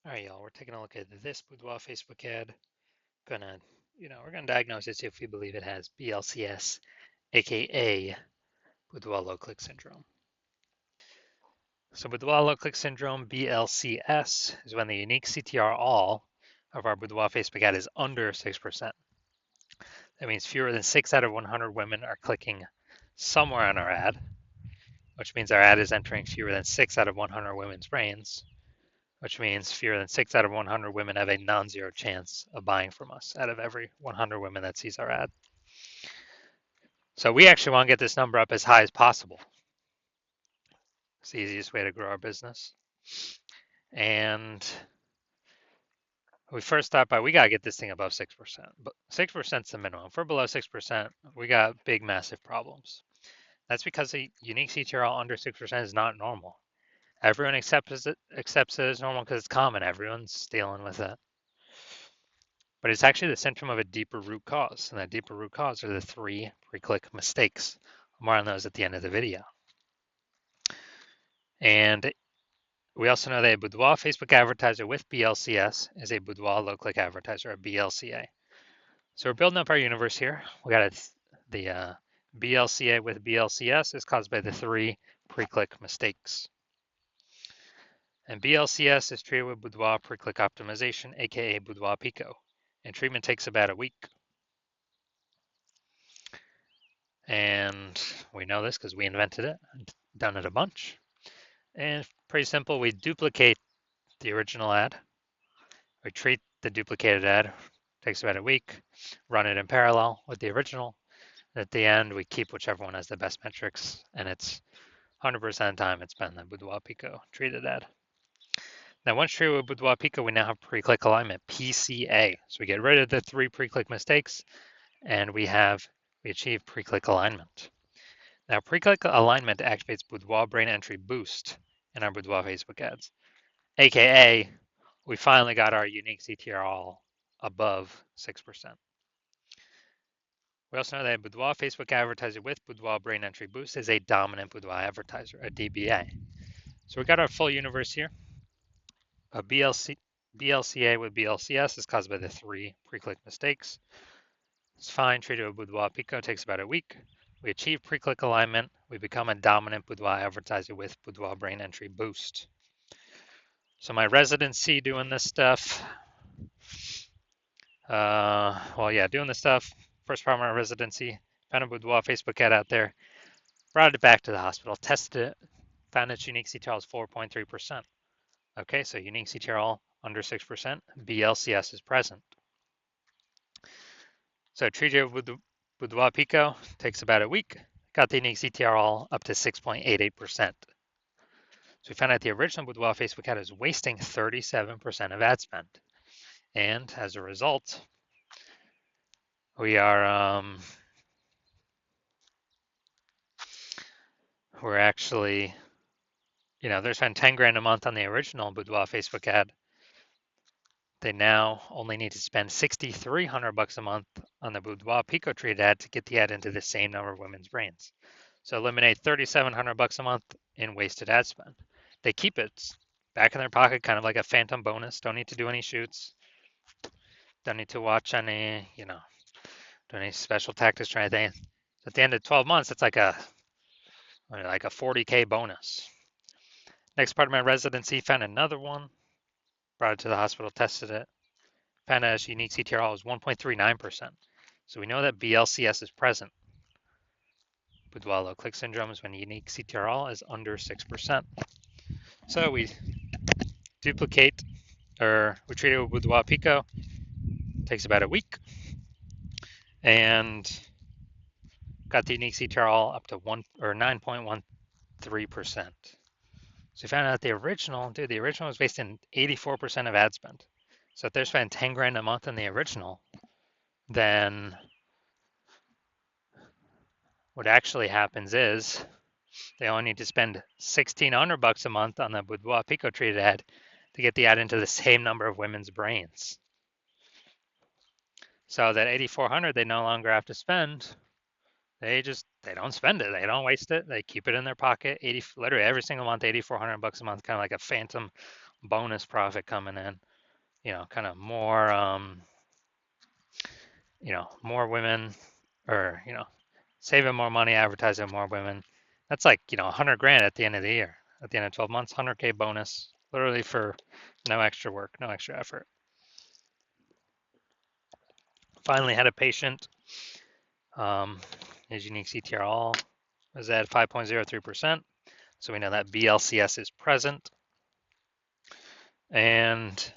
All right, y'all, we're taking a look at this Boudoir Facebook ad. We're gonna diagnose it, see if we believe it has BLCS, aka Boudoir low click syndrome. So Boudoir low click syndrome, BLCS, is when the unique CTR all of our Boudoir Facebook ad is under 6%. That means fewer than 6 out of 100 women are clicking somewhere on our ad, which means our ad is entering fewer than 6 out of 100 women's brains, which means fewer than 6 out of 100 women have a non-zero chance of buying from us out of every 100 women that sees our ad. So we actually want to get this number up as high as possible. It's the easiest way to grow our business. And we first thought we got to get this thing above 6%. But 6% is the minimum. If we're below 6%, we got big, massive problems. That's because the unique CTRL under 6% is not normal. Everyone accepts it as normal because it's common. Everyone's dealing with it. But it's actually the symptom of a deeper root cause. And that deeper root cause are the 3 pre-click mistakes. More on those at the end of the video. And we also know that a Boudoir Facebook advertiser with BLCS is a Boudoir low-click advertiser, a BLCA. So we're building up our universe here. We got the BLCA with BLCS is caused by the 3 pre-click mistakes. And BLCS is treated with Boudoir pre-click optimization, aka Boudoir Pico. And treatment takes about a week. And we know this because we invented it, done it a bunch. And pretty simple, we duplicate the original ad. We treat the duplicated ad, takes about a week, run it in parallel with the original. At the end, we keep whichever one has the best metrics, and it's 100% of the time it's been the Boudoir Pico treated ad. Now, once treated with Boudoir Pico, we now have pre-click alignment, PCA. So we get rid of the 3 pre-click mistakes, and we achieve pre-click alignment. Now, pre-click alignment activates Boudoir brain entry boost in our Boudoir Facebook ads, aka we finally got our unique CTR all above 6%. We also know that a Boudoir Facebook advertiser with Boudoir brain entry boost is a dominant Boudoir advertiser, a DBA. So we got our full universe here. A BLCA with BLCS is caused by the 3 pre-click mistakes. It's fine, treated with Boudoir Pico, takes about a week. We achieve pre-click alignment. We become a dominant Boudoir advertiser with Boudoir brain entry boost. So my residency doing this stuff. Doing this stuff. First part of my residency, found a Boudoir Facebook ad out there, brought it back to the hospital, tested it, found its unique CTRL is 4.3%. Okay, so unique CTRL under 6%, BLCS is present. So treated with the Boudoir Pico, takes about a week, got the unique CTRL up to 6.88%. So we found out the original Boudoir Facebook ad is wasting 37% of ad spend. And as a result, we're actually, they're spending 10 grand a month on the original Boudoir Facebook ad. They now only need to spend $6,300 a month on the Boudoir Pico treated ad to get the ad into the same number of women's brains. So eliminate $3,700 a month in wasted ad spend. They keep it back in their pocket, kind of like a phantom bonus. Don't need to do any shoots. Don't need to watch any, do any special tactics or anything. At the end of 12 months, it's like a 40K bonus. Next part of my residency, found another one, brought it to the hospital, tested it, found out its unique CTRL is 1.39%. So we know that BLCS is present. Boudoir low click syndrome is when unique CTRL is under 6%. So we treat it with Boudoir Pico, takes about a week, and got the unique CTRL up to 9.13%. So we found out the original was based in 84% of ad spend. So if they're spending 10 grand a month on the original, then what actually happens is they only need to spend $1,600 a month on the Boudoir Pico treated ad to get the ad into the same number of women's brains. So that $8,400 they no longer have to spend. They don't spend it. They don't waste it. They keep it in their pocket. Literally every single month, $8,400 a month, kind of like a phantom bonus profit coming in, kind of more, more women, or, saving more money, advertising more women. That's like, 100 grand at the end of the year, at the end of 12 months, 100K bonus, literally for no extra work, no extra effort. Finally had a patient. His unique CTR all was at 5.03%. So we know that BLCS is present. And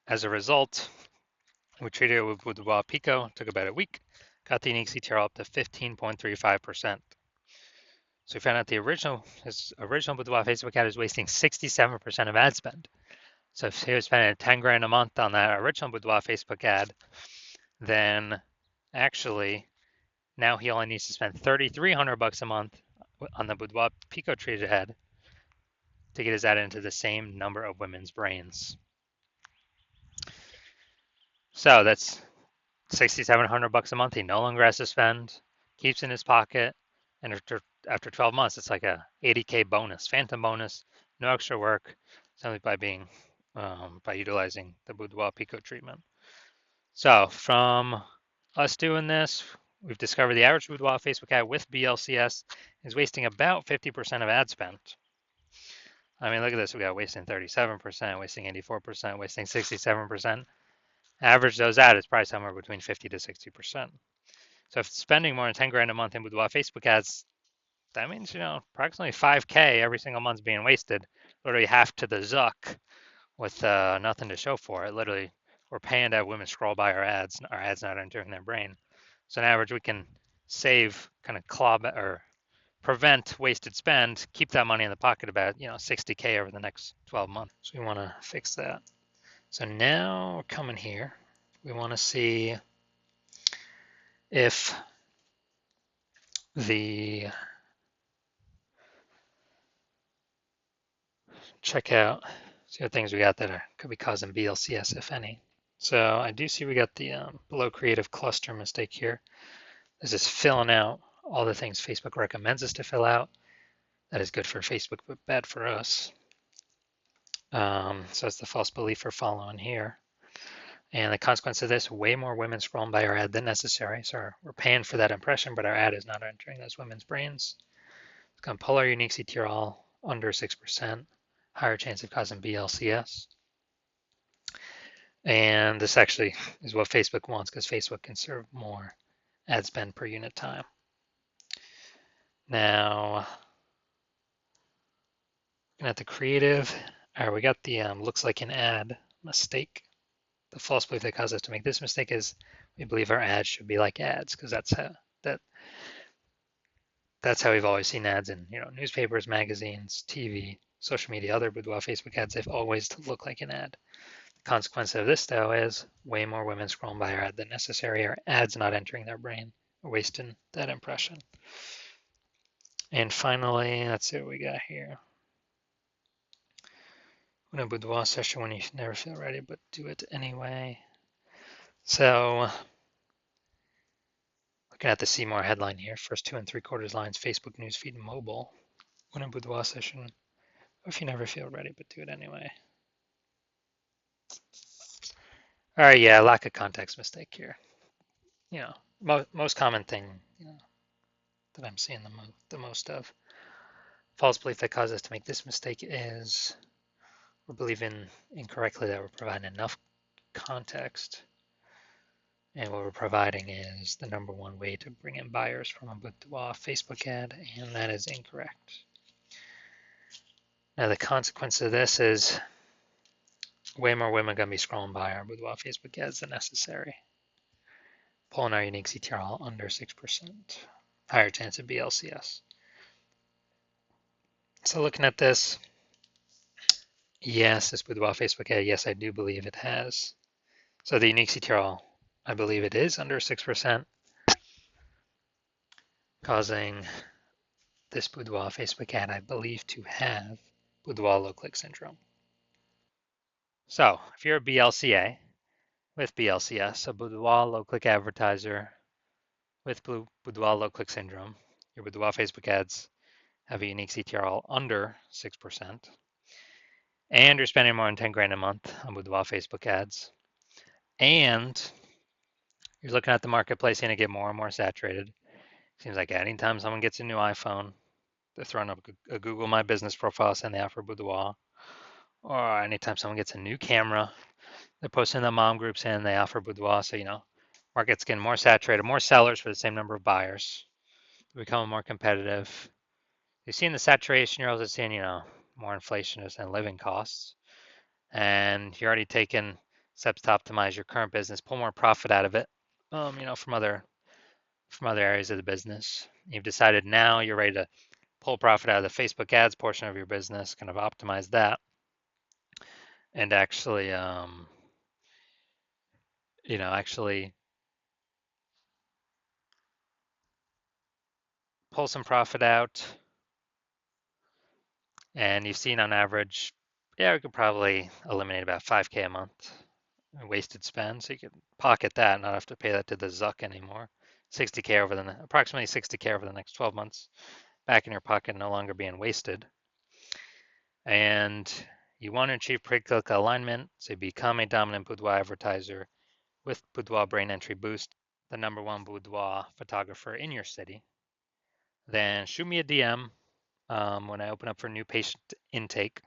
as a result, we treated it with Boudoir Pico, took about a week, got the unique CTR up to 15.35%. So we found out his original Boudoir Facebook ad is wasting 67% of ad spend. So if he was spending 10 grand a month on that original Boudoir Facebook ad, then actually now he only needs to spend 3,300 bucks a month on the Boudoir Pico treated ad to get his ad into the same number of women's brains. So that's 6,700 bucks a month. He no longer has to spend, keeps in his pocket, and after 12 months, it's like a 80K bonus, phantom bonus, no extra work, simply by utilizing the Boudoir Pico treatment. So from us doing this, we've discovered the average Boudoir Facebook ad with BLCS is wasting about 50% of ad spend. I mean, look at this. We got wasting 37%, wasting 84%, wasting 67%. Average those out is probably somewhere between 50 to 60%. So if spending more than 10 grand a month in Boudoir Facebook ads, that means, approximately 5K every single month's being wasted, literally half to the zuck with nothing to show for it. Literally, we're paying to have women scroll by our ads not entering their brain. So on average, we can save, kind of or prevent wasted spend, keep that money in the pocket about, 60K over the next 12 months. So we want to fix that. So now we're coming here. We want to see if the check out, see what things we got that could be causing BLCS, if any. So I do see we got the below creative cluster mistake here. This is filling out all the things Facebook recommends us to fill out. That is good for Facebook, but bad for us. So it's the false belief we're following here. And the consequence of this, way more women scrolling by our ad than necessary. So we're paying for that impression, but our ad is not entering those women's brains. It's going to pull our unique CTR all under 6%, higher chance of causing BLCS. And this actually is what Facebook wants because Facebook can serve more ad spend per unit time. Now, looking at the creative, all right, we got the looks like an ad mistake. The false belief that caused us to make this mistake is we believe our ads should be like ads because that's how we've always seen ads in newspapers, magazines, TV, social media, other Boudoir Facebook ads. They've always looked like an ad. The consequence of this though is way more women scrolling by our ad than necessary. Our ads not entering their brain, wasting that impression. And finally, let's see what we got here. In a Boudoir session when you never feel ready, but do it anyway. So looking at the see more headline here, first 2 3/4 lines, Facebook newsfeed mobile. When a Boudoir session, if you never feel ready, but do it anyway. All right, yeah, lack of context mistake here. Most common thing, that I'm seeing the most of. False belief that caused us to make this mistake is we're believing incorrectly that we're providing enough context. And what we're providing is the number one way to bring in buyers from a Boudoir Facebook ad, and that is incorrect. Now the consequence of this is way more women are going to be scrolling by our Boudoir Facebook ads than necessary. Pulling our unique CTR all under 6%. Higher chance of BLCS. So looking at this, yes, this Boudoir Facebook ad, yes, I do believe it has. So the unique CTR, I believe it is under 6%, causing this Boudoir Facebook ad, I believe, to have Boudoir low click syndrome. So if you're a BLCA with BLCS, a Boudoir low click advertiser with Boudoir low click syndrome, your Boudoir Facebook ads have a unique CTR all under 6%. and you're spending more than 10 grand a month on Boudoir Facebook ads, and you're looking at the marketplace and it get more and more saturated. Seems like anytime someone gets a new iPhone, they're throwing up a Google My Business profile saying they offer Boudoir. Or anytime someone gets a new camera, they're posting in the mom group saying they offer Boudoir. So, market's getting more saturated, more sellers for the same number of buyers, becoming more competitive. You're seeing the saturation, you're also seeing, more inflation and living costs. And you're already taking steps to optimize your current business, pull more profit out of it, from other areas of the business. You've decided now you're ready to pull profit out of the Facebook ads portion of your business, kind of optimize that, and actually pull some profit out. And you've seen on average, yeah, we could probably eliminate about 5K a month in wasted spend. So you could pocket that and not have to pay that to the Zuck anymore. Approximately 60K over the next 12 months back in your pocket, no longer being wasted. And you want to achieve pre-click alignment, so become a dominant Boudoir advertiser with Boudoir Brain Entry Boost, the #1 boudoir photographer in your city. Then shoot me a DM when I open up for new patient intake.